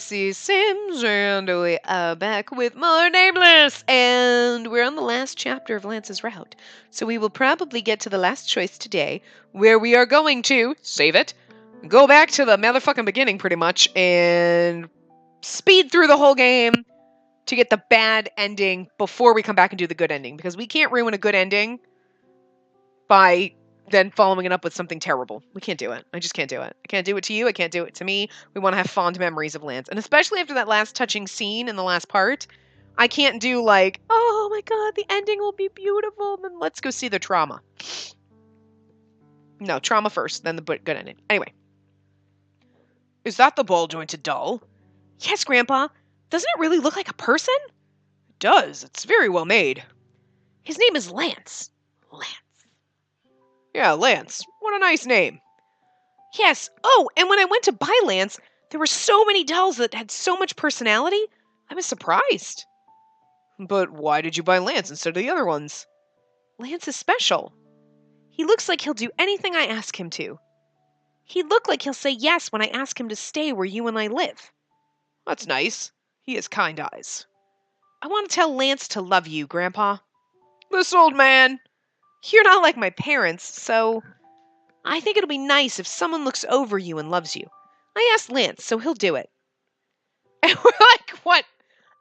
Spacey Sims, and we are back with more Nameless, and we're on the last chapter of Lance's route, so we will probably get to the last choice today, where we are going to save it, go back to the motherfucking beginning pretty much, and speed through the whole game to get the bad ending before we come back and do the good ending, because we can't ruin a good ending by then following it up with something terrible. We can't do it. I just can't do it. I can't do it to you. I can't do it to me. We want to have fond memories of Lance. And especially after that last touching scene in the last part, I can't do like, oh my god, the ending will be beautiful, then let's go see the trauma. No, trauma first, then the good ending. Anyway. Is that the ball-jointed doll? Yes, Grandpa. Doesn't it really look like a person? It does. It's very well made. His name is Lance. Lance. Yeah, Lance. What a nice name. Yes. Oh, and when I went to buy Lance, there were so many dolls that had so much personality. I was surprised. But why did you buy Lance instead of the other ones? Lance is special. He looks like he'll do anything I ask him to. He'd look like he'll say yes when I ask him to stay where you and I live. That's nice. He has kind eyes. I want to tell Lance to love you, Grandpa. This old man. You're not like my parents, so I think it'll be nice if someone looks over you and loves you. I asked Lance, so he'll do it. And we're like, what?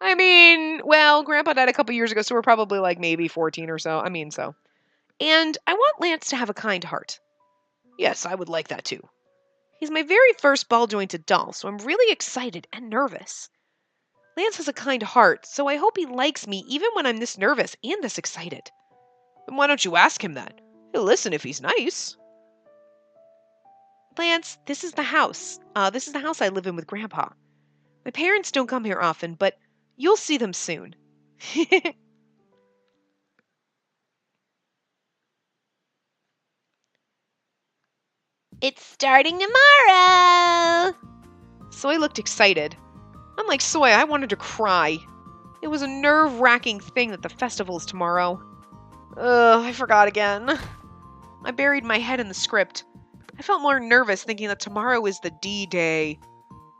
I mean, well, Grandpa died a couple years ago, so we're probably like maybe 14 or so. So. And I want Lance to have a kind heart. Yes, I would like that too. He's my very first ball-jointed doll, so I'm really excited and nervous. Lance has a kind heart, so I hope he likes me even when I'm this nervous and this excited. Then why don't you ask him that? He'll listen if he's nice. Lance, this is the house. This is the house I live in with Grandpa. My parents don't come here often, but you'll see them soon. It's starting tomorrow! Soy looked excited. Unlike Soy, I wanted to cry. It was a nerve-wracking thing that the festival is tomorrow. Ugh, I forgot again. I buried my head in the script. I felt more nervous thinking that tomorrow is the D-Day.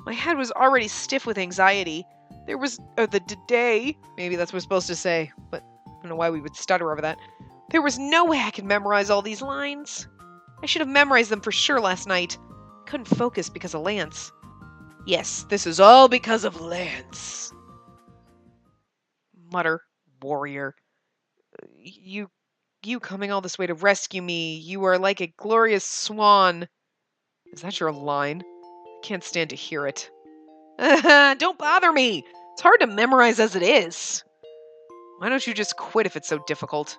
My head was already stiff with anxiety. There was, the D-Day. Maybe that's what we're supposed to say, but I don't know why we would stutter over that. There was no way I could memorize all these lines. I should have memorized them for sure last night. I couldn't focus because of Lance. Yes, this is all because of Lance. Mutter, warrior. You coming all this way to rescue me. You are like a glorious swan. Is that your line? I can't stand to hear it. Don't bother me. It's hard to memorize as it is. Why don't you just quit if it's so difficult?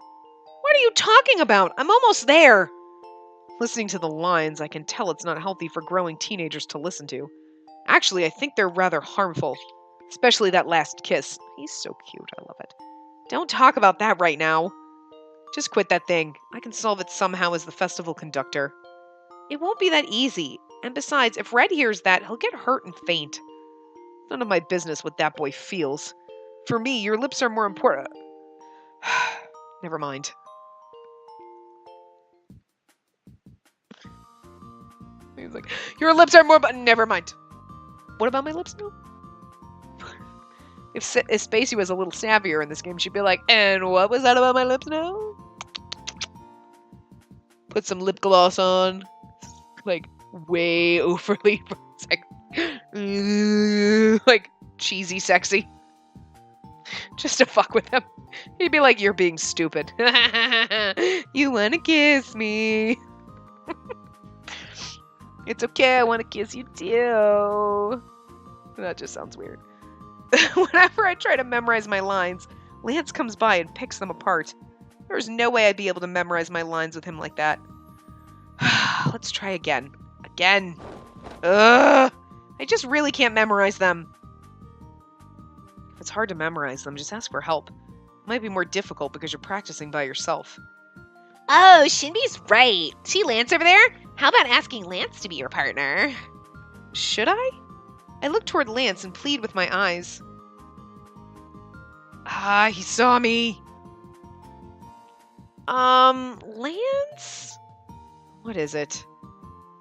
What are you talking about? I'm almost there. Listening to the lines, I can tell it's not healthy for growing teenagers to listen to. Actually, I think they're rather harmful. Especially that last kiss. He's so cute, I love it. Don't talk about that right now. Just quit that thing. I can solve it somehow as the festival conductor. It won't be that easy. And besides, if Red hears that, he'll get hurt and faint. None of my business what that boy feels. For me, your lips are more important. Never mind. He's like, your lips are more, but never mind. What about my lips now? If Spacey was a little savvier in this game, she'd be like, and what was that about my lips now? Put some lip gloss on. Like, way overly like, cheesy sexy. Just to fuck with him. He'd be like, you're being stupid. You wanna kiss me. It's okay, I wanna kiss you too. That just sounds weird. Whenever I try to memorize my lines, Lance comes by and picks them apart. There's no way I'd be able to memorize my lines with him like that. Let's try again. Again. Ugh! I just really can't memorize them. If it's hard to memorize them, just ask for help. It might be more difficult because you're practicing by yourself. Oh, Shinbi's right. See Lance over there? How about asking Lance to be your partner? Should I? I looked toward Lance and plead with my eyes. Ah, he saw me. Lance? What is it?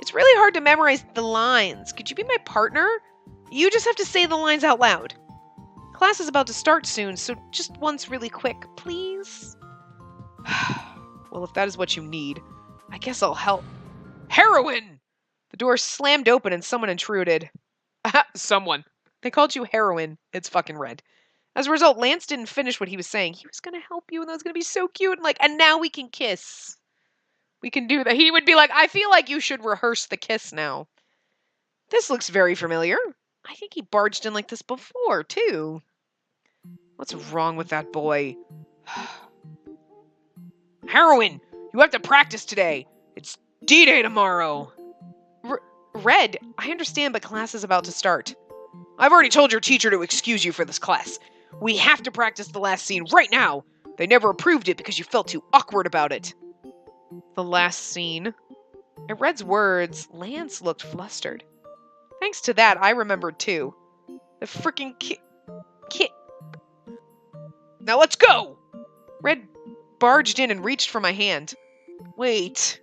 It's really hard to memorize the lines. Could you be my partner? You just have to say the lines out loud. Class is about to start soon, so just once really quick, please? Well, if that is what you need, I guess I'll help. Heroin! The door slammed open and someone intruded. Someone. They called you heroin. It's fucking red. As a result, Lance didn't finish what he was saying. He was going to help you, and that was going to be so cute. And now we can kiss. We can do that. He would be like, I feel like you should rehearse the kiss now. This looks very familiar. I think he barged in like this before, too. What's wrong with that boy? Heroin! You have to practice today. It's D-Day tomorrow. Red, I understand, but class is about to start. I've already told your teacher to excuse you for this class. We have to practice the last scene right now. They never approved it because you felt too awkward about it. The last scene? At Red's words, Lance looked flustered. Thanks to that, I remembered too. The freaking kid. Now let's go! Red barged in and reached for my hand. Wait.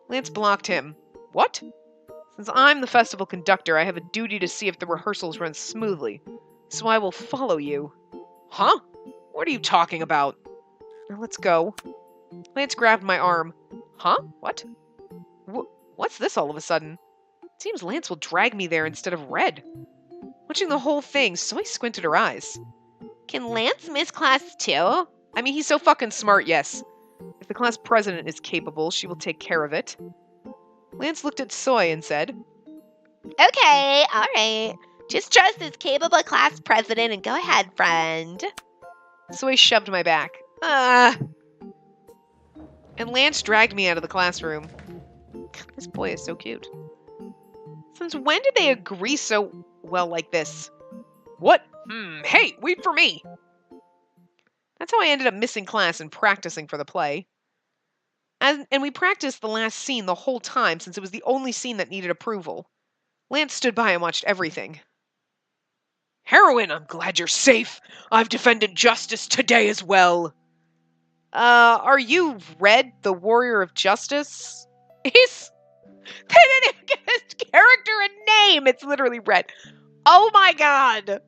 Lance blocked him. What? Since I'm the festival conductor, I have a duty to see if the rehearsals run smoothly. So I will follow you. Huh? What are you talking about? Now let's go. Lance grabbed my arm. Huh? What? What's this all of a sudden? It seems Lance will drag me there instead of Red. Watching the whole thing, Soy squinted her eyes. Can Lance miss class too? I mean, he's so fucking smart, yes. If the class president is capable, she will take care of it. Lance looked at Soy and said, Okay, alright. Just trust this capable class president and go ahead, friend. Soy shoved my back. And Lance dragged me out of the classroom. This boy is so cute. Since when did they agree so well like this? What? Hey, wait for me! That's how I ended up missing class and practicing for the play. And we practiced the last scene the whole time since it was the only scene that needed approval. Lance stood by and watched everything. Heroin, I'm glad you're safe. I've defended justice today as well. Are you Red, the warrior of justice? They didn't even give his character a name. It's literally Red. Oh my god.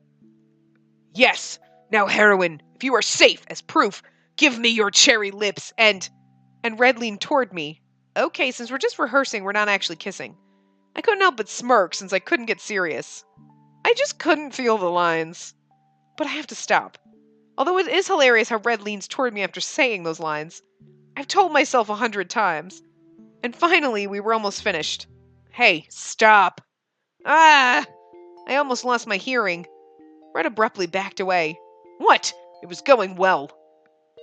Yes. Now, Heroin, if you are safe as proof, give me your cherry lips and Red leaned toward me. Okay, since we're just rehearsing, we're not actually kissing. I couldn't help but smirk since I couldn't get serious. I just couldn't feel the lines. But I have to stop. Although it is hilarious how Red leans toward me after saying those lines. I've told myself 100 times. And finally, we were almost finished. Hey, stop. I almost lost my hearing. Red abruptly backed away. What? It was going well.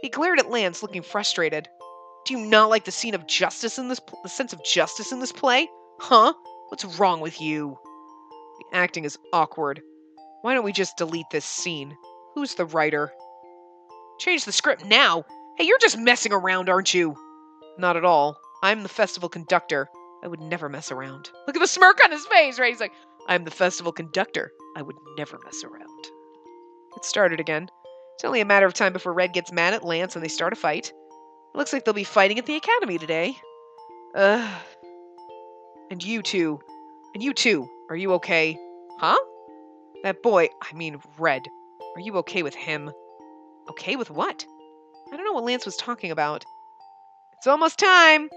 He glared at Lance, looking frustrated. Do you not like the sense of justice in this play? Huh? What's wrong with you? The acting is awkward. Why don't we just delete this scene? Who's the writer? Change the script now? Hey, you're just messing around, aren't you? Not at all. I'm the festival conductor. I would never mess around. Look at the smirk on his face, right? He's like, I'm the festival conductor. I would never mess around. It started again. It's only a matter of time before Red gets mad at Lance and they start a fight. It looks like they'll be fighting at the academy today. And you two. Are you okay? Huh? That boy, I mean Red. Are you okay with him? Okay with what? I don't know what Lance was talking about. It's almost time.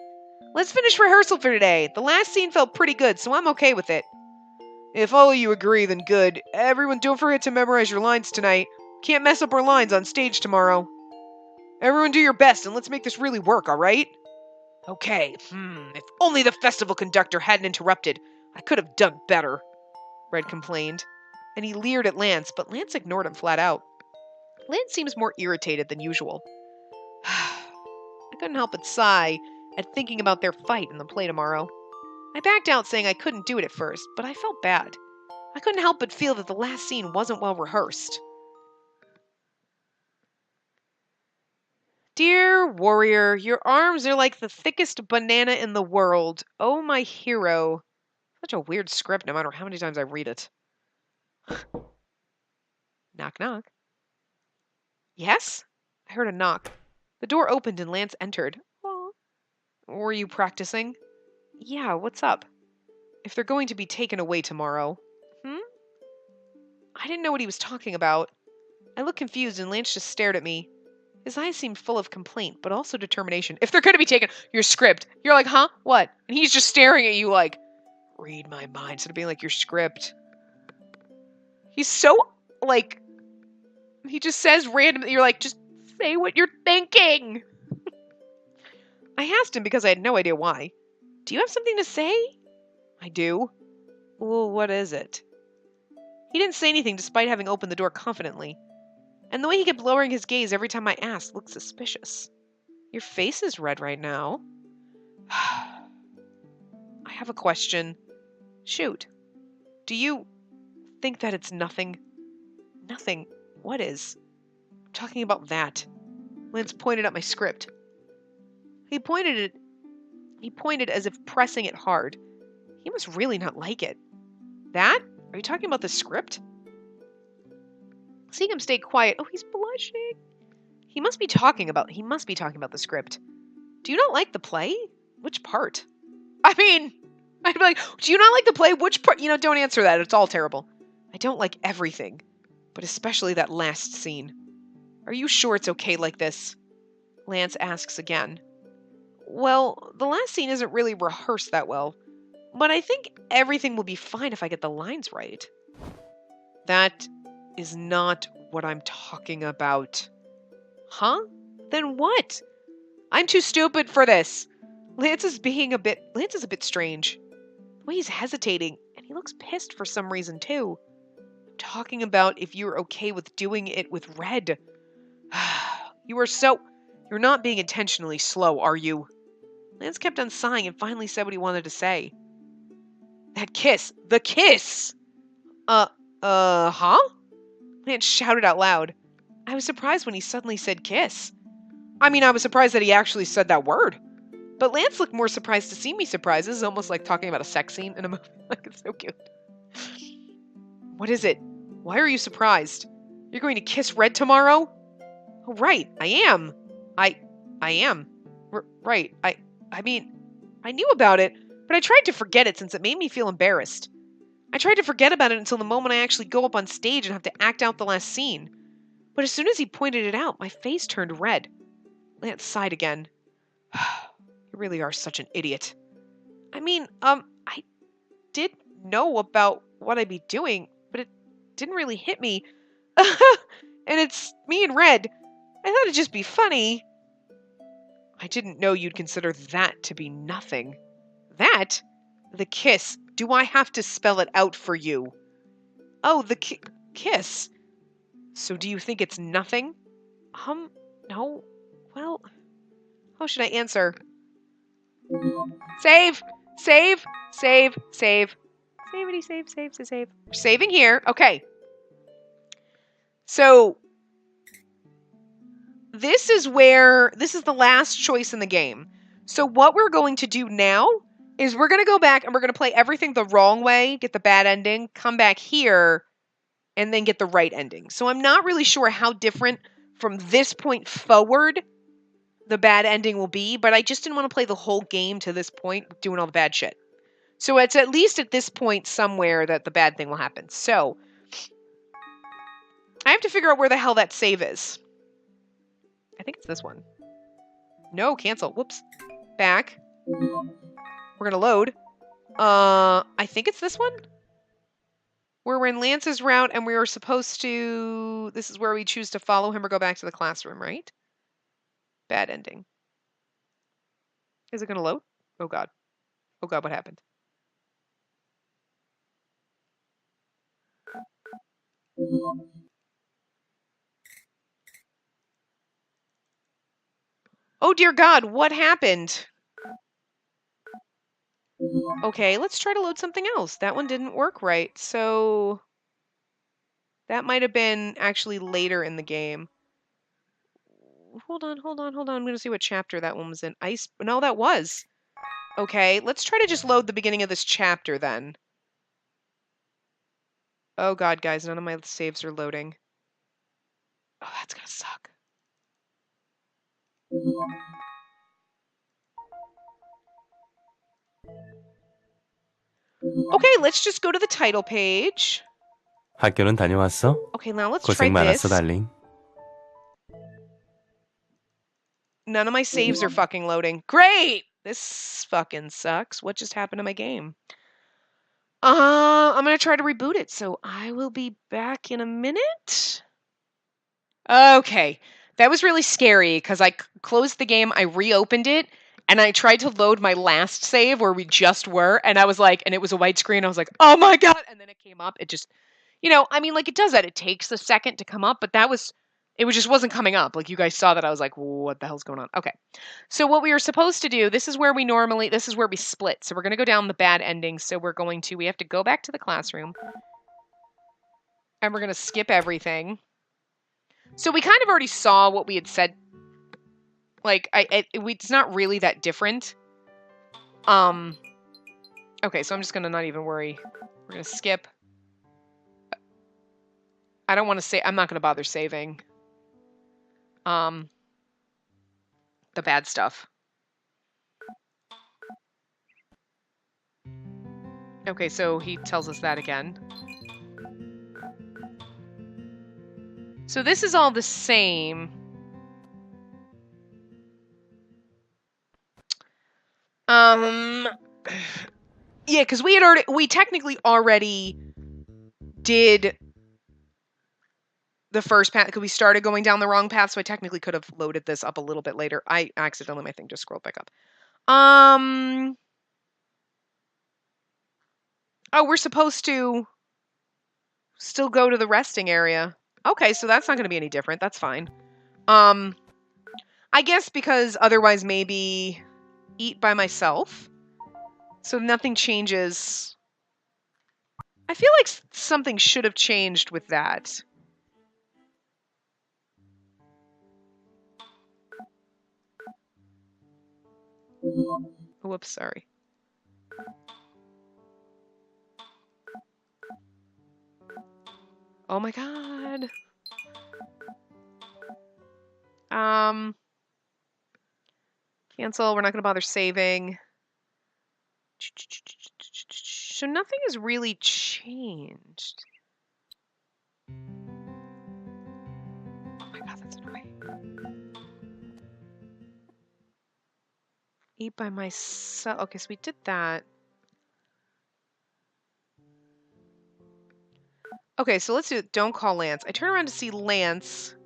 Let's finish rehearsal for today. The last scene felt pretty good, so I'm okay with it. If all of you agree, then good. Everyone, don't forget to memorize your lines tonight. Can't mess up our lines on stage tomorrow. Everyone do your best, and let's make this really work, alright? Okay, if only the festival conductor hadn't interrupted. I could have done better, Red complained. And he leered at Lance, but Lance ignored him flat out. Lance seems more irritated than usual. I couldn't help but sigh at thinking about their fight in the play tomorrow. I backed out saying I couldn't do it at first, but I felt bad. I couldn't help but feel that the last scene wasn't well rehearsed. Dear warrior, your arms are like the thickest banana in the world. Oh, my hero. Such a weird script no matter how many times I read it. Knock, knock. Yes? I heard a knock. The door opened and Lance entered. Aw. Were you practicing? Yeah, what's up? If they're going to be taken away tomorrow. I didn't know what he was talking about. I looked confused and Lance just stared at me. His eyes seemed full of complaint, but also determination. If they're going to be taking your script, you're like, huh? What? And he's just staring at you like, read my mind, instead of being like, your script. He's so, like, he just says random, you're like, just say what you're thinking. I asked him because I had no idea why. Do you have something to say? I do. Well, what is it? He didn't say anything despite having opened the door confidently. And the way he kept lowering his gaze every time I asked looked suspicious. Your face is red right now. I have a question. Shoot. Do you think that it's nothing? Nothing. What is? I'm talking about that. Lance pointed at my script. He pointed as if pressing it hard. He must really not like it. That? Are you talking about the script? Seeing him stay quiet. Oh, he's blushing. He must be talking about the script. Do you not like the play? Which part? I mean, I'd be like, do you not like the play? Which part? Don't answer that. It's all terrible. I don't like everything, but especially that last scene. Are you sure it's okay like this? Lance asks again. Well, the last scene isn't really rehearsed that well, but I think everything will be fine if I get the lines right. That is not what I'm talking about. Huh? Then what? I'm too stupid for this. Lance is a bit strange. The way he's hesitating, and he looks pissed for some reason too. I'm talking about if you're okay with doing it with Red. You're not being intentionally slow, are you? Lance kept on sighing and finally said what he wanted to say. That kiss! The kiss! Huh? Lance shouted out loud. I was surprised when he suddenly said kiss. I mean, I was surprised that he actually said that word. But Lance looked more surprised to see me surprised. This is almost like talking about a sex scene in a movie. Like, it's so cute. What is it? Why are you surprised? You're going to kiss Red tomorrow? Oh, right, I am. I am. Right, I mean, I knew about it, but I tried to forget it since it made me feel embarrassed. I tried to forget about it until the moment I actually go up on stage and have to act out the last scene. But as soon as he pointed it out, my face turned red. Lance sighed again. You really are such an idiot. I mean, I did know about what I'd be doing, but it didn't really hit me. And it's me and Red. I thought it'd just be funny. I didn't know you'd consider that to be nothing. That? The kiss. Do I have to spell it out for you? Oh, the kiss. So do you think it's nothing? No. Well, how should I answer? Save! Save! Save! Save! Savity, save, save, save, save. We're saving here. Okay. So, this is the last choice in the game. So what we're going to do now is we're going to go back and we're going to play everything the wrong way, get the bad ending, come back here, and then get the right ending. So I'm not really sure how different from this point forward the bad ending will be, but I just didn't want to play the whole game to this point doing all the bad shit. So it's at least at this point somewhere that the bad thing will happen. So I have to figure out where the hell that save is. I think it's this one. No, cancel. Whoops. Back. We're gonna load. I think it's this one? We're in Lance's route and we were supposed to... This is where we choose to follow him or go back to the classroom, right? Bad ending. Is it gonna load? Oh god. Oh god, what happened? Oh dear god, what happened? Okay, let's try to load something else. That one didn't work right, so... That might have been actually later in the game. Hold on. I'm going to see what chapter that one was in. No, that was. Okay, let's try to just load the beginning of this chapter then. Oh god, guys, none of my saves are loading. Oh, that's gonna suck. Okay, let's just go to the title page. 학교는 다녀왔어? Okay, now let's try 고생 많았어, this. 달링. None of my saves are fucking loading. Great! This fucking sucks. What just happened to my game? I'm gonna try to reboot it, so I will be back in a minute. Okay. That was really scary because I closed the game, I reopened it, and I tried to load my last save where we just were, and I was like, and it was a white screen, I was like, oh my god! And then it came up, it just, I mean, like, it does that. It takes a second to come up, but it just wasn't coming up. Like, you guys saw that, I was like, what the hell's going on? Okay. So what we were supposed to do, this is where we split. So we're going to go down the bad ending. So we have to go back to the classroom, and we're going to skip everything. So we kind of already saw what we had said. Like, it's not really that different. Okay, so I'm just going to not even worry. We're going to skip. I don't want to say, I'm not going to bother saving. The bad stuff. Okay, so he tells us that again. So this is all the same. Yeah, because we technically already did the first path, because we started going down the wrong path, so I technically could have loaded this up a little bit later. I accidentally, my thing just scrolled back up. Oh, we're supposed to still go to the resting area. Okay, so that's not going to be any different. That's fine. I guess because otherwise maybe eat by myself. So nothing changes. I feel like something should have changed with that. Whoops, sorry. Oh my god. Cancel. We're not going to bother saving. So nothing has really changed. Oh my god, that's annoying. Eat by myself. Okay, so we did that. Okay, so let's do it. Don't call Lance. I turn around to see Lance.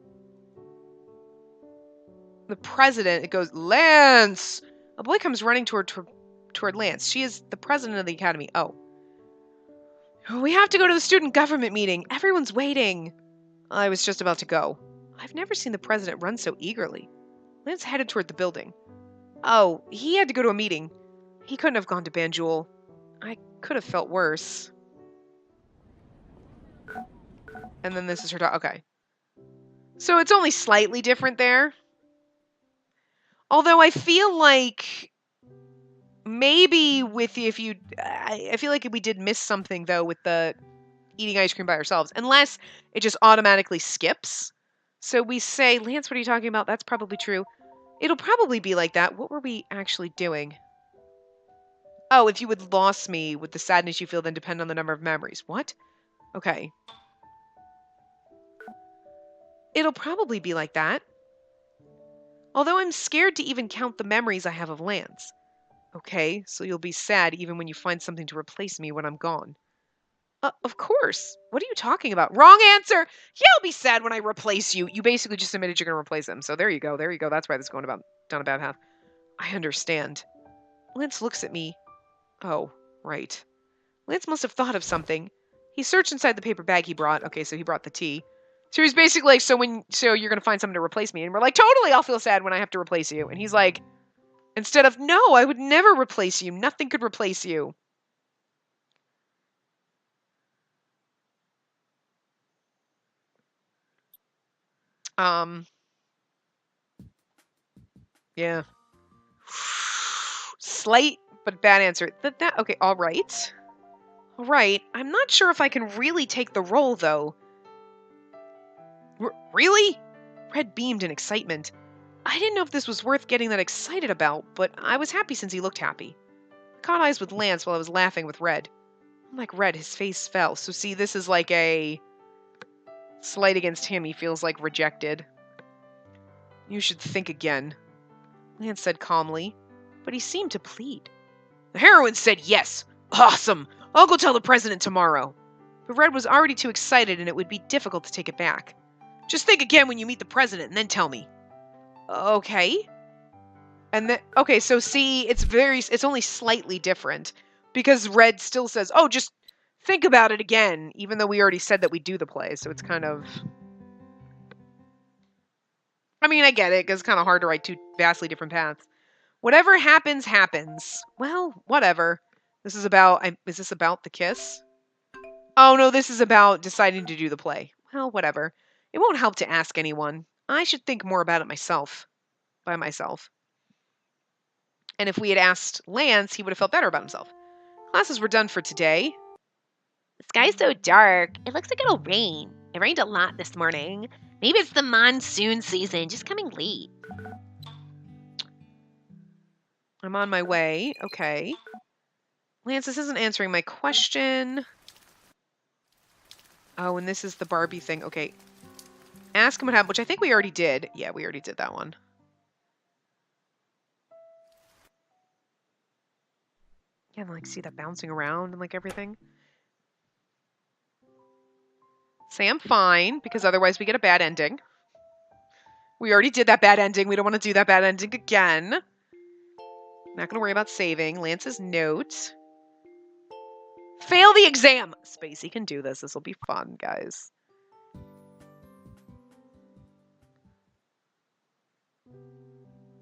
The president, it goes, Lance! A boy comes running toward Lance. She is the president of the academy. Oh. We have to go to the student government meeting. Everyone's waiting. I was just about to go. I've never seen the president run so eagerly. Lance headed toward the building. Oh, he had to go to a meeting. He couldn't have gone to Banjul. I could have felt worse. And then this is her talk. Okay. So it's only slightly different there. Although I feel like maybe I feel like we did miss something though with the eating ice cream by ourselves, unless it just automatically skips. So we say, Lance, what are you talking about? That's probably true. It'll probably be like that. What were we actually doing? Oh, if you had lost me, would the sadness you feel then depend on the number of memories? What? Okay. It'll probably be like that. Although I'm scared to even count the memories I have of Lance. Okay, so you'll be sad even when you find something to replace me when I'm gone. Of course. What are you talking about? Wrong answer! Yeah, I'll be sad when I replace you. You basically just admitted you're going to replace him. So there you go. There you go. That's why this is going down a bad path. I understand. Lance looks at me. Oh, right. Lance must have thought of something. He searched inside the paper bag he brought. Okay, so he brought the tea. So he's basically like, so you're going to find something to replace me. And we're like, totally, I'll feel sad when I have to replace you. And he's like, instead of, no, I would never replace you. Nothing could replace you. Yeah. Slight but bad answer. Okay, all right. All right. I'm not sure if I can really take the role, though. Really? Red beamed in excitement. I didn't know if this was worth getting that excited about, but I was happy since he looked happy. I caught eyes with Lance while I was laughing with Red. Unlike Red, his face fell. So see, this is like a... Slight against him, he feels like rejected. You should think again, Lance said calmly, but he seemed to plead. The heroine said yes. Awesome. I'll go tell the president tomorrow. But Red was already too excited and it would be difficult to take it back. Just think again when you meet the president and then tell me. Okay. And then, okay, so see, it's only slightly different because Red still says, oh, just think about it again, even though we already said that we do the play. So it's kind of, I mean, I get it, because it's kind of hard to write two vastly different paths. Whatever happens, happens. Well, whatever. Is this about the kiss? Oh, no, this is about deciding to do the play. Well, whatever. It won't help to ask anyone. I should think more about it myself. By myself. And if we had asked Lance, he would have felt better about himself. Classes were done for today. The sky's so dark. It looks like it'll rain. It rained a lot this morning. Maybe it's the monsoon season, just coming late. I'm on my way. Okay. Lance, this isn't answering my question. Oh, and this is the Barbie thing. Okay. Ask him what happened, which I think we already did. Yeah, we already did that one. Yeah, and like see that bouncing around and like everything. Say I'm fine, because otherwise we get a bad ending. We already did that bad ending. We don't want to do that bad ending again. Not going to worry about saving. Lance's note. Fail the exam! Spacey can do this. This will be fun, guys.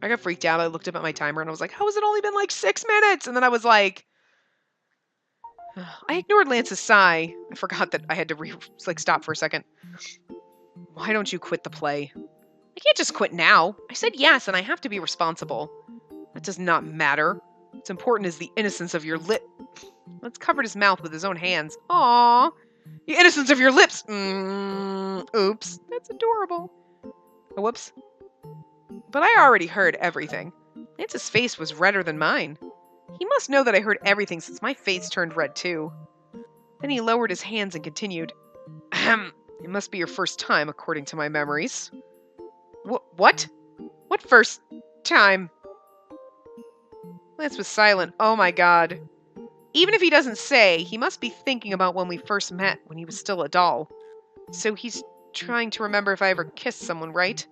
I got freaked out. I looked up at my timer and I was like, how has it only been like 6 minutes? And then I was like... I ignored Lance's sigh. I forgot that I had to stop for a second. Why don't you quit the play? I can't just quit now. I said yes, and I have to be responsible. That does not matter. What's important is the innocence of your lip. Let's covered his mouth with his own hands. Aww. The innocence of your lips. Oops. That's adorable. Oh, whoops. But I already heard everything. Lance's face was redder than mine. He must know that I heard everything since my face turned red too. Then he lowered his hands and continued. Ahem. It must be your first time, according to my memories. What? What first time? Lance was silent. Oh my god. Even if he doesn't say, he must be thinking about when we first met, when he was still a doll. So he's trying to remember if I ever kissed someone, right?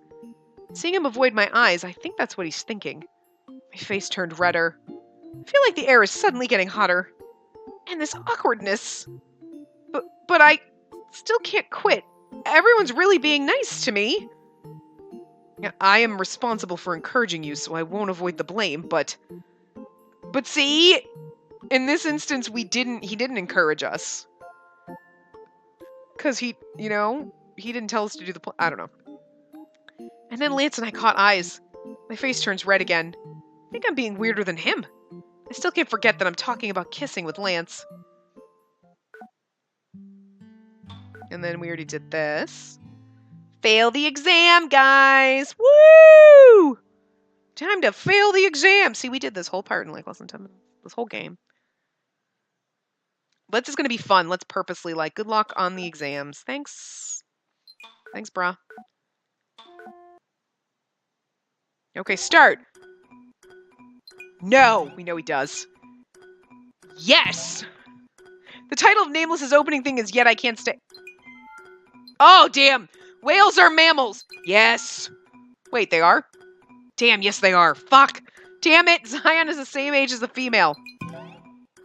Seeing him avoid my eyes, I think that's what he's thinking. My face turned redder. I feel like the air is suddenly getting hotter. And this awkwardness. But I still can't quit. Everyone's really being nice to me. I am responsible for encouraging you, so I won't avoid the blame, but see, in this instance, he didn't encourage us. Because he didn't tell us to do I don't know. And then Lance and I caught eyes. My face turns red again. I think I'm being weirder than him. I still can't forget that I'm talking about kissing with Lance. And then we already did this. Fail the exam, guys! Woo! Time to fail the exam! See, we did this whole part in like less than 10 minutes. This whole game. This is going to be fun. Let's purposely good luck on the exams. Thanks. Thanks, brah. Okay, start! No! We know he does. Yes! The title of Nameless's opening thing is Yet I Can't Stay. Oh, damn! Whales are mammals! Yes! Wait, they are? Damn, yes they are. Fuck! Damn it! Zion is the same age as the female.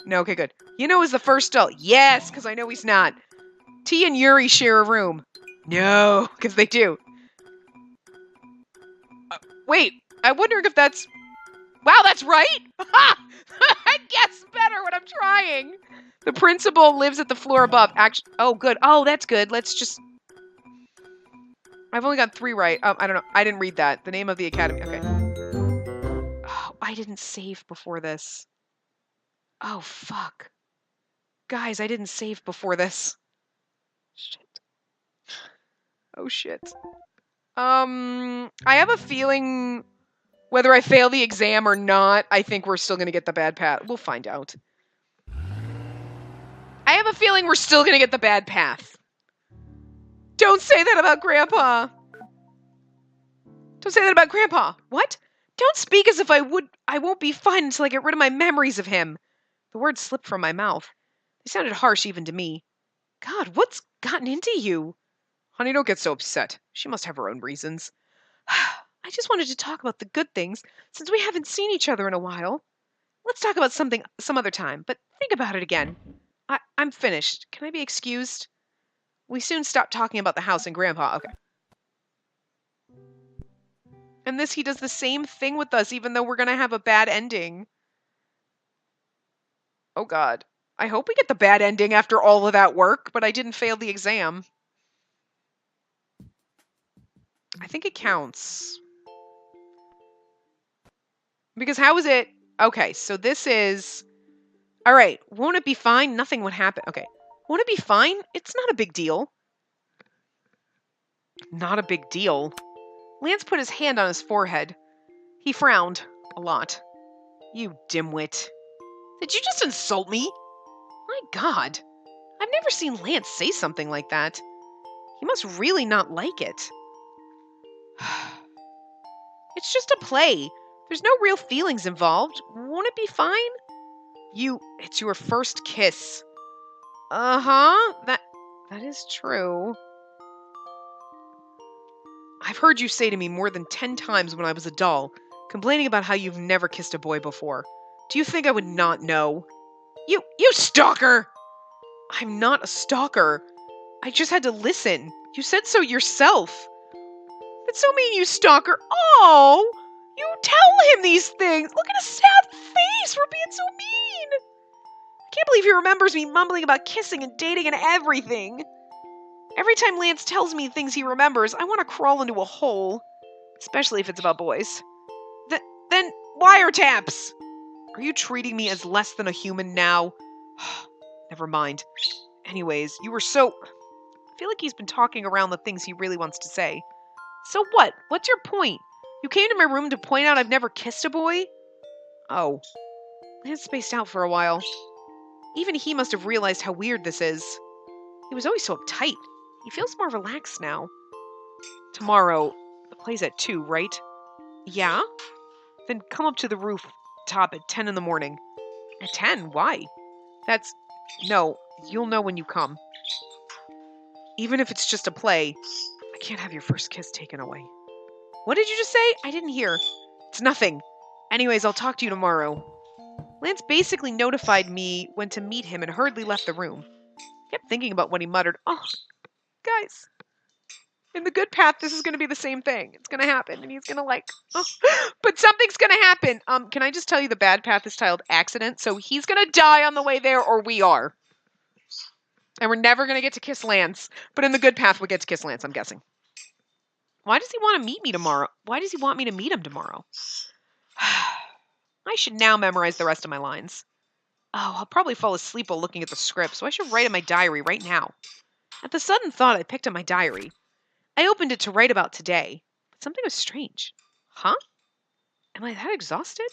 No, okay, good. Is the first doll. Yes, because I know he's not. T and Yuri share a room. No, because they do. Wait, I wonder if that's... Wow, that's right! I guess better when I'm trying! The principal lives at the floor above. Actually, oh, good. Oh, that's good. Let's just... I've only got 3 right. I don't know. I didn't read that. The name of the academy. Okay. Oh, I didn't save before this. Oh, fuck. Guys, I didn't save before this. Shit. Oh, shit. I have a feeling whether I fail the exam or not, I think we're still going to get the bad path. We'll find out. I have a feeling we're still going to get the bad path. Don't say that about Grandpa! Don't say that about Grandpa! What? Don't speak as if I won't be fine until I get rid of my memories of him. The words slipped from my mouth. They sounded harsh even to me. God, what's gotten into you? Honey, don't get so upset. She must have her own reasons. I just wanted to talk about the good things, since we haven't seen each other in a while. Let's talk about something some other time, but think about it again. I'm finished. Can I be excused? We soon stopped talking about the house and Grandpa. Okay. And he does the same thing with us, even though we're going to have a bad ending. Oh, God. I hope we get the bad ending after all of that work, but I didn't fail the exam. I think it counts. Because how is it? Okay, so this is... All right, won't it be fine? Nothing would happen. Okay, won't it be fine? It's not a big deal. Not a big deal. Lance put his hand on his forehead. He frowned a lot. You dimwit. Did you just insult me? My God. I've never seen Lance say something like that. He must really not like it. It's just a play. There's no real feelings involved. Won't it be fine? It's your first kiss. Uh-huh. That is true. I've heard you say to me more than 10 times when I was a doll, complaining about how you've never kissed a boy before. Do you think I would not know? You stalker! I'm not a stalker. I just had to listen. You said so yourself. That's so mean, you stalker. Oh! You tell him these things. Look at his sad face for being so mean. I can't believe he remembers me mumbling about kissing and dating and everything. Every time Lance tells me things he remembers, I want to crawl into a hole. Especially if it's about boys. Then wiretaps! Are you treating me as less than a human now? Never mind. Anyways, you were so... I feel like he's been talking around the things he really wants to say. So what? What's your point? You came to my room to point out I've never kissed a boy? Oh. Lance spaced out for a while. Even he must have realized how weird this is. He was always so uptight. He feels more relaxed now. Tomorrow, the play's at 2, right? Yeah? Then come up to the rooftop at 10 in the morning. At 10? Why? No, you'll know when you come. Even if it's just a play, I can't have your first kiss taken away. What did you just say? I didn't hear. It's nothing. Anyways, I'll talk to you tomorrow. Lance basically notified me when to meet him and hurriedly left the room. I kept thinking about what he muttered. Oh, guys. In the good path, this is going to be the same thing. It's going to happen, and he's going to but something's going to happen. Can I just tell you the bad path is titled accident? So he's going to die on the way there, or we are. And we're never going to get to kiss Lance. But in the good path, we'll get to kiss Lance, I'm guessing. Why does he want to meet me tomorrow? Why does he want me to meet him tomorrow? I should now memorize the rest of my lines. Oh, I'll probably fall asleep while looking at the script, so I should write in my diary right now. At the sudden thought, I picked up my diary. I opened it to write about today, but something was strange. Huh? Am I that exhausted?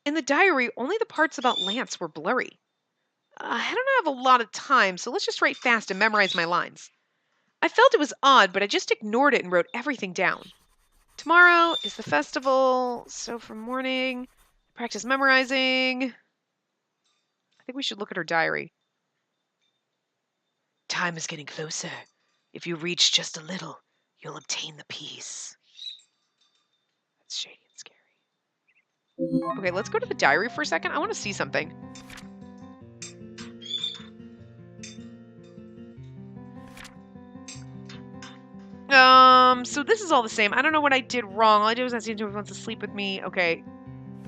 In the diary, only the parts about Lance were blurry. I don't have a lot of time, so let's just write fast and memorize my lines. I felt it was odd, but I just ignored it and wrote everything down. Tomorrow is the festival, so from morning, practice memorizing. I think we should look at her diary. Time is getting closer. If you reach just a little, you'll obtain the peace. That's shady and scary. Okay, let's go to the diary for a second. I want to see something. So this is all the same. I don't know what I did wrong. All I did was ask him if he wants to sleep with me. Okay.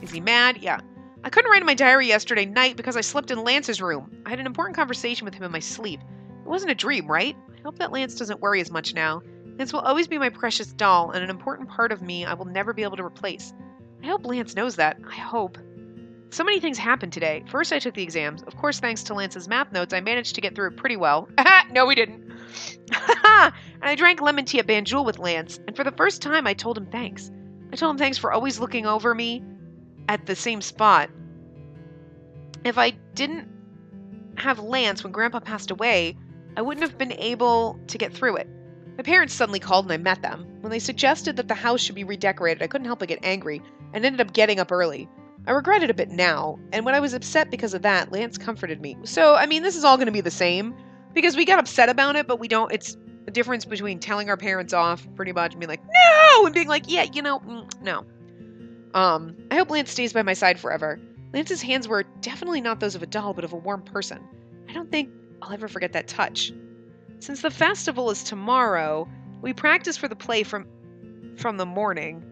Is he mad? Yeah. I couldn't write in my diary yesterday night because I slept in Lance's room. I had an important conversation with him in my sleep. It wasn't a dream, right? I hope that Lance doesn't worry as much now. Lance will always be my precious doll and an important part of me I will never be able to replace. I hope Lance knows that. I hope. So many things happened today. First, I took the exams. Of course, thanks to Lance's math notes, I managed to get through it pretty well. No, we didn't. And I drank lemon tea at Banjul with Lance, and for the first time, I told him thanks. I told him thanks for always looking over me at the same spot. If I didn't have Lance when Grandpa passed away, I wouldn't have been able to get through it. My parents suddenly called and I met them. When they suggested that the house should be redecorated, I couldn't help but get angry and ended up getting up early. I regret it a bit now, and when I was upset because of that, Lance comforted me. So, I mean, this is all going to be the same, because we got upset about it, but we don't, it's a difference between telling our parents off, pretty much, and being like, no, and being like, yeah, no. I hope Lance stays by my side forever. Lance's hands were definitely not those of a doll, but of a warm person. I don't think I'll ever forget that touch. Since the festival is tomorrow, we practice for the play from the morning.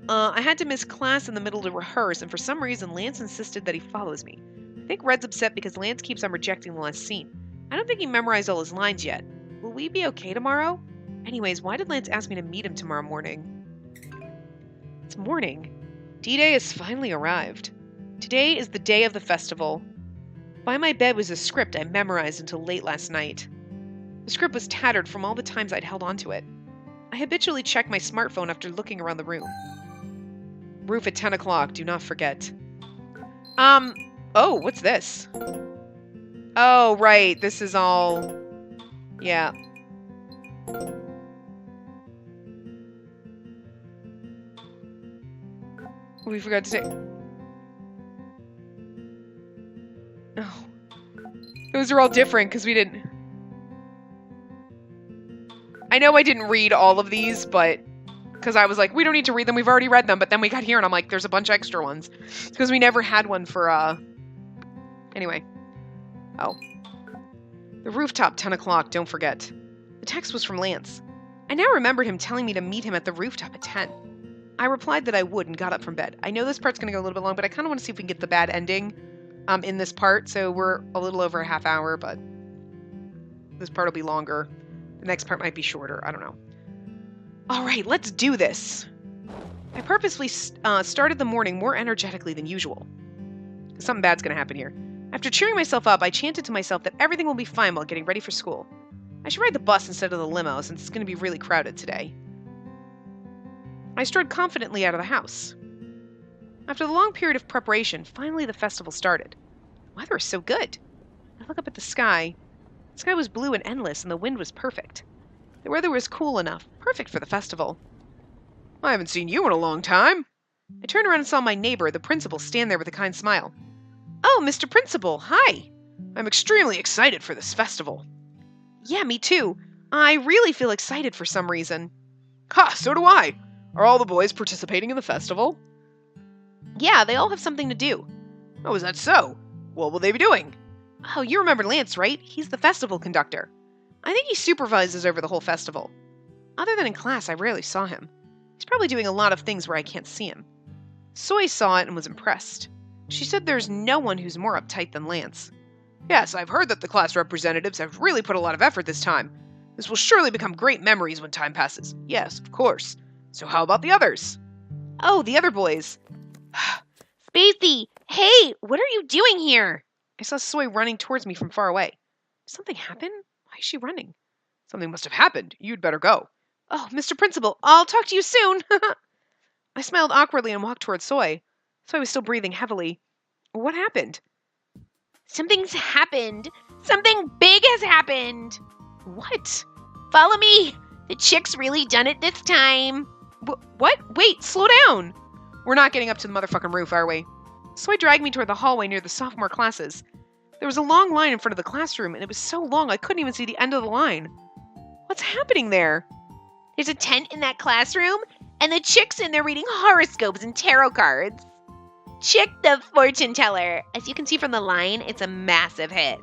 I had to miss class in the middle to rehearse, and for some reason, Lance insisted that he follows me. I think Red's upset because Lance keeps on rejecting the last scene. I don't think he memorized all his lines yet. Will we be okay tomorrow? Anyways, why did Lance ask me to meet him tomorrow morning? It's morning. D-Day has finally arrived. Today is the day of the festival. By my bed was a script I memorized until late last night. The script was tattered from all the times I'd held onto it. I habitually check my smartphone after looking around the room. Roof at 10 o'clock, do not forget. Oh, what's this? Oh, right, this is all... Yeah. We forgot to say... Oh. Those are all different, because we didn't... I know I didn't read all of these, but... Because I was like, we don't need to read them, we've already read them, but then we got here and I'm like, there's a bunch of extra ones. Because we never had one for, Anyway. Oh. The rooftop, 10 o'clock, don't forget. The text was from Lance. I now remembered him telling me to meet him at the rooftop at 10. I replied that I would and got up from bed. I know this part's going to go a little bit long, but I kind of want to see if we can get the bad ending in this part. So we're a little over a half hour, but this part will be longer. The next part might be shorter. I don't know. All right, let's do this. I purposely started the morning more energetically than usual. Something bad's going to happen here. After cheering myself up, I chanted to myself that everything will be fine while getting ready for school. I should ride the bus instead of the limo since it's going to be really crowded today. I strode confidently out of the house. After the long period of preparation, finally the festival started. The weather is so good. I look up at the sky. The sky was blue and endless, and the wind was perfect. The weather was cool enough, perfect for the festival. I haven't seen you in a long time. I turned around and saw my neighbor, the principal, stand there with a kind smile. Oh, Mr. Principal, hi. I'm extremely excited for this festival. Yeah, me too. I really feel excited for some reason. Ha, so do I. Are all the boys participating in the festival? Yeah, they all have something to do. Oh, is that so? What will they be doing? Oh, you remember Lance, right? He's the festival conductor. I think he supervises over the whole festival. Other than in class, I rarely saw him. He's probably doing a lot of things where I can't see him. Soy saw it and was impressed. She said there's no one who's more uptight than Lance. Yes, I've heard that the class representatives have really put a lot of effort this time. This will surely become great memories when time passes. Yes, of course. So how about the others? Oh, the other boys. Spacey, hey, what are you doing here? I saw Soy running towards me from far away. Did something happen? Why is she running? Something must have happened. You'd better go. Oh, Mr. Principal, I'll talk to you soon. I smiled awkwardly and walked towards Soy. Soy was still breathing heavily. What happened? Something's happened. Something big has happened. What? Follow me. The chick's really done it this time. What? Wait, slow down. We're not getting up to the motherfucking roof, are we? Soy dragged me toward the hallway near the sophomore classes. There was a long line in front of the classroom, and it was so long I couldn't even see the end of the line. What's happening there? There's a tent in that classroom, and the chick's in there reading horoscopes and tarot cards. Chick the fortune teller. As you can see from the line, it's a massive hit.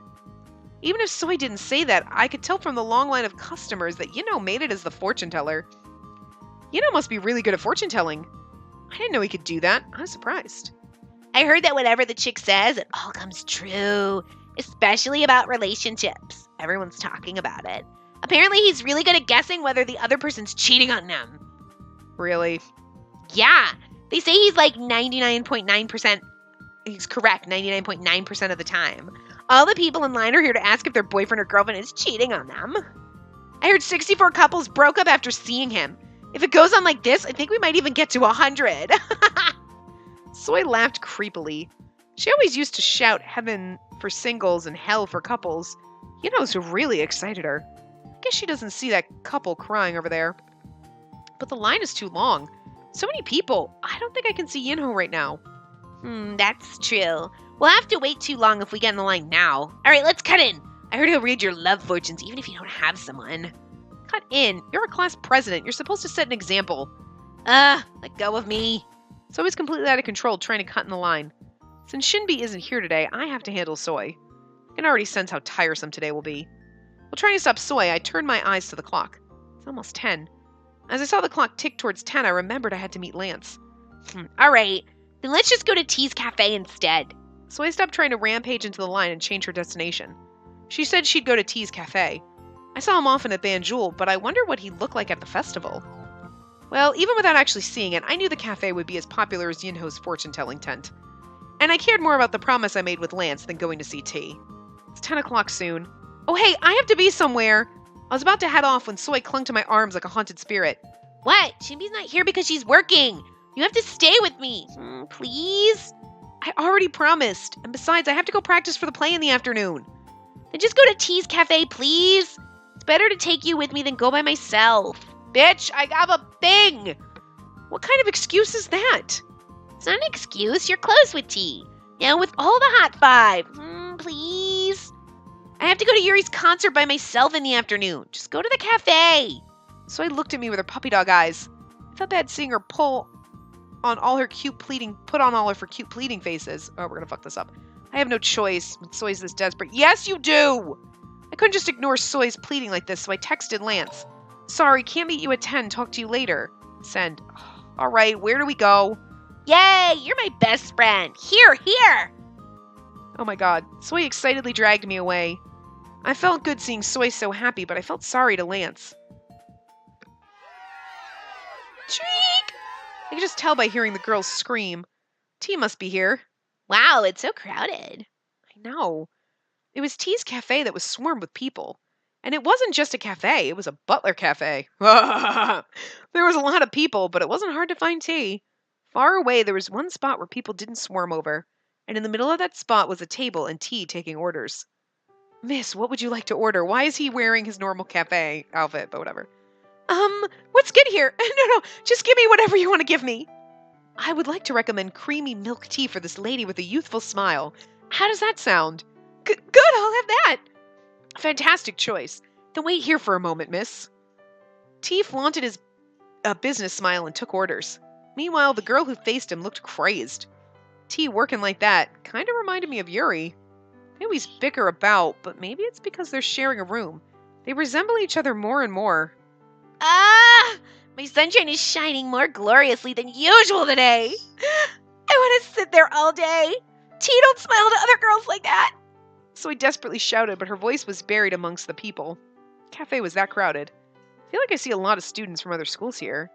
Even if Soy didn't say that, I could tell from the long line of customers that made it as the fortune teller. Must be really good at fortune telling. I didn't know he could do that. I was surprised. I heard that whatever the chick says, it all comes true, especially about relationships. Everyone's talking about it. Apparently, he's really good at guessing whether the other person's cheating on them. Really? Yeah. They say he's like 99.9%. He's correct 99.9% of the time. All the people in line are here to ask if their boyfriend or girlfriend is cheating on them. I heard 64 couples broke up after seeing him. If it goes on like this, I think we might even get to 100. Soy laughed creepily. She always used to shout heaven for singles and hell for couples. Yinho's really excited her. I guess she doesn't see that couple crying over there. But the line is too long. So many people. I don't think I can see Yinho right now. That's true. We'll have to wait too long if we get in the line now. All right, let's cut in. I heard he'll read your love fortunes even if you don't have someone. Cut in. You're a class president. You're supposed to set an example. Let go of me. So he's completely out of control trying to cut in the line. Since Shinbi isn't here today, I have to handle Soy. I can already sense how tiresome today will be. While trying to stop Soy, I turned my eyes to the clock. It's almost 10. As I saw the clock tick towards 10, I remembered I had to meet Lance. All right, then let's just go to T's Cafe instead. Soy stopped trying to rampage into the line and change her destination. She said she'd go to T's Cafe. I saw him often at Banjul, but I wonder what he'd look like at the festival. Well, even without actually seeing it, I knew the cafe would be as popular as Yinho's fortune-telling tent. And I cared more about the promise I made with Lance than going to see T. It's 10 o'clock soon. Oh hey, I have to be somewhere! I was about to head off when Soy clung to my arms like a haunted spirit. What? Shinbi's not here because she's working. You have to stay with me. Please? I already promised. And besides, I have to go practice for the play in the afternoon. Then just go to T's Cafe, please. It's better to take you with me than go by myself. Bitch, I have a thing! What kind of excuse is that? It's not an excuse. You're close with T. Now with all the hot five. Please? I have to go to Yuri's concert by myself in the afternoon. Just go to the cafe. Soy looked at me with her puppy dog eyes. I felt bad seeing her put on all her cute pleading faces. Oh, we're gonna fuck this up. I have no choice when Soy's this desperate. Yes, you do! I couldn't just ignore Soy's pleading like this, so I texted Lance. Sorry, can't meet you at 10. Talk to you later. Send. All right, where do we go? Yay, you're my best friend. Here. Oh my god. Soy excitedly dragged me away. I felt good seeing Soy so happy, but I felt sorry to Lance. Shriek! I could just tell by hearing the girls scream. T must be here. Wow, it's so crowded. I know. It was T's Cafe that was swarmed with people. And it wasn't just a cafe, it was a butler cafe. There was a lot of people, but it wasn't hard to find T. Far away, there was one spot where people didn't swarm over, and in the middle of that spot was a table and T taking orders. Miss, what would you like to order? Why is he wearing his normal cafe outfit, but whatever. What's good here? No, just give me whatever you want to give me. I would like to recommend creamy milk tea for this lady with a youthful smile. How does that sound? Good, I'll have that. Fantastic choice. Then wait here for a moment, miss. T flaunted his business smile and took orders. Meanwhile, the girl who faced him looked crazed. T working like that kind of reminded me of Yuri. They always bicker about, but maybe it's because they're sharing a room. They resemble each other more and more. My sunshine is shining more gloriously than usual today. I want to sit there all day. T, don't smile to other girls like that. So I desperately shouted, but her voice was buried amongst the people. The cafe was that crowded. I feel like I see a lot of students from other schools here.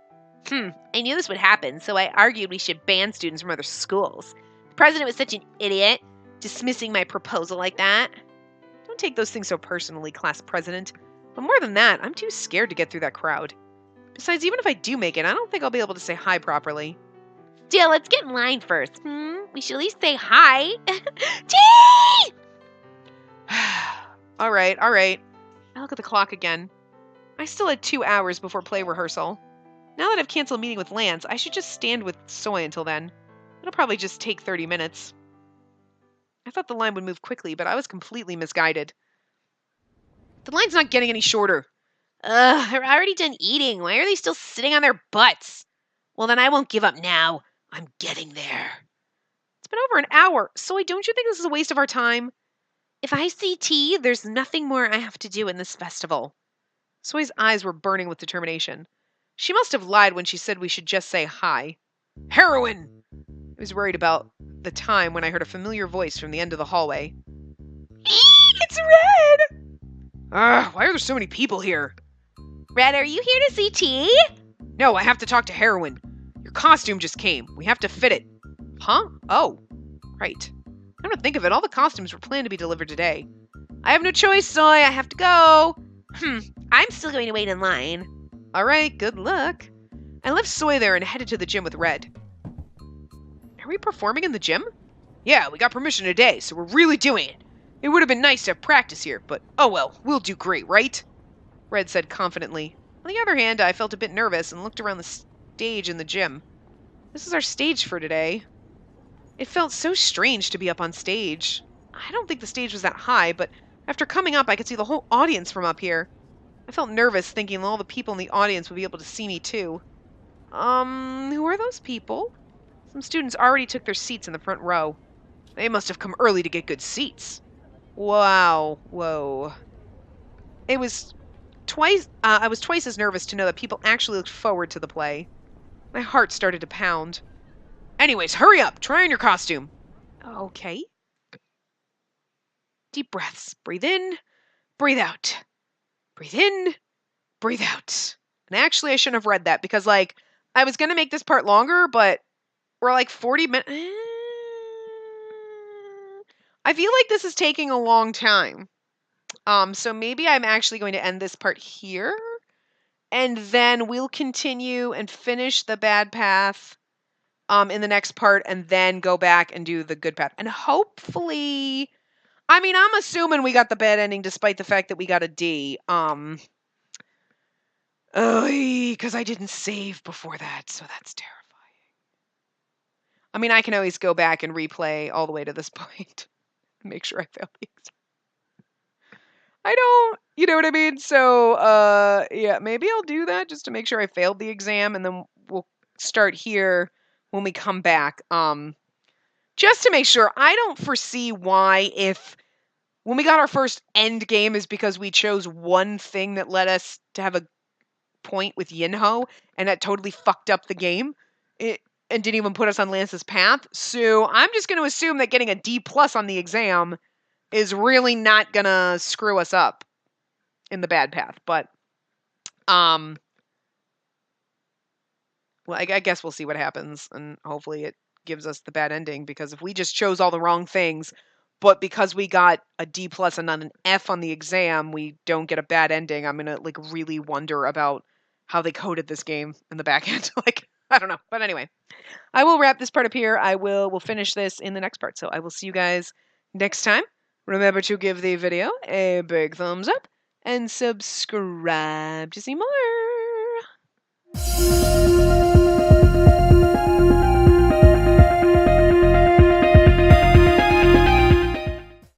I knew this would happen, so I argued we should ban students from other schools. The president was such an idiot, dismissing my proposal like that. Don't take those things so personally, class president. But more than that, I'm too scared to get through that crowd. Besides, even if I do make it, I don't think I'll be able to say hi properly. Still, let's get in line first. We should at least say hi. T! All right. I look at the clock again. I still had 2 hours before play rehearsal. Now that I've canceled meeting with Lance, I should just stand with Soy until then. It'll probably just take 30 minutes. I thought the line would move quickly, but I was completely misguided. The line's not getting any shorter. They're already done eating. Why are they still sitting on their butts? Well, then I won't give up now. I'm getting there. It's been over an hour. Soy, don't you think this is a waste of our time? If I see T, there's nothing more I have to do in this festival. Soy's eyes were burning with determination. She must have lied when she said we should just say hi. Heroin! I was worried about the time when I heard a familiar voice from the end of the hallway. It's Red! Why are there so many people here? Red, are you here to see T? No, I have to talk to Heroin. Your costume just came. We have to fit it. Huh? Oh, right. Come to think of it, all the costumes were planned to be delivered today. I have no choice, Soy. I have to go. I'm still going to wait in line. All right, good luck. I left Soy there and headed to the gym with Red. Are we performing in the gym? Yeah, we got permission today, so we're really doing it. It would have been nice to have practice here, but oh well, we'll do great, right? Red said confidently. On the other hand, I felt a bit nervous and looked around the stage in the gym. This is our stage for today. It felt so strange to be up on stage. I don't think the stage was that high, but after coming up, I could see the whole audience from up here. I felt nervous thinking all the people in the audience would be able to see me too. Who are those people? Some students already took their seats in the front row. They must have come early to get good seats. Wow. Whoa. I was twice as nervous to know that people actually looked forward to the play. My heart started to pound. Anyways, hurry up. Try on your costume. Okay. Deep breaths. Breathe in. Breathe out. Breathe in. Breathe out. And actually, I shouldn't have read that because, like, I was going to make this part longer, but we're like 40 minutes. I feel like this is taking a long time. So maybe I'm actually going to end this part here. And then we'll continue and finish the bad path in the next part and then go back and do the good path. And hopefully, I mean, I'm assuming we got the bad ending despite the fact that we got a D. Because I didn't save before that, so that's terrifying. I mean, I can always go back and replay all the way to this point. Make sure I failed the exam. I don't, you know what I mean? So, yeah, maybe I'll do that just to make sure I failed the exam, and then we'll start here when we come back. Just to make sure. I don't foresee why when we got our first end game is because we chose one thing that led us to have a point with Yinho, and that totally fucked up the game. And didn't even put us on Lance's path. So I'm just going to assume that getting a D+ on the exam is really not going to screw us up in the bad path. But, well, I guess we'll see what happens. And hopefully it gives us the bad ending. Because if we just chose all the wrong things, but because we got a D+ and not an F on the exam, we don't get a bad ending, I'm going to, like, really wonder about how they coded this game in the back end. Like, I don't know. But anyway, I will wrap this part up here. We'll finish this in the next part. So I will see you guys next time. Remember to give the video a big thumbs up and subscribe to see more.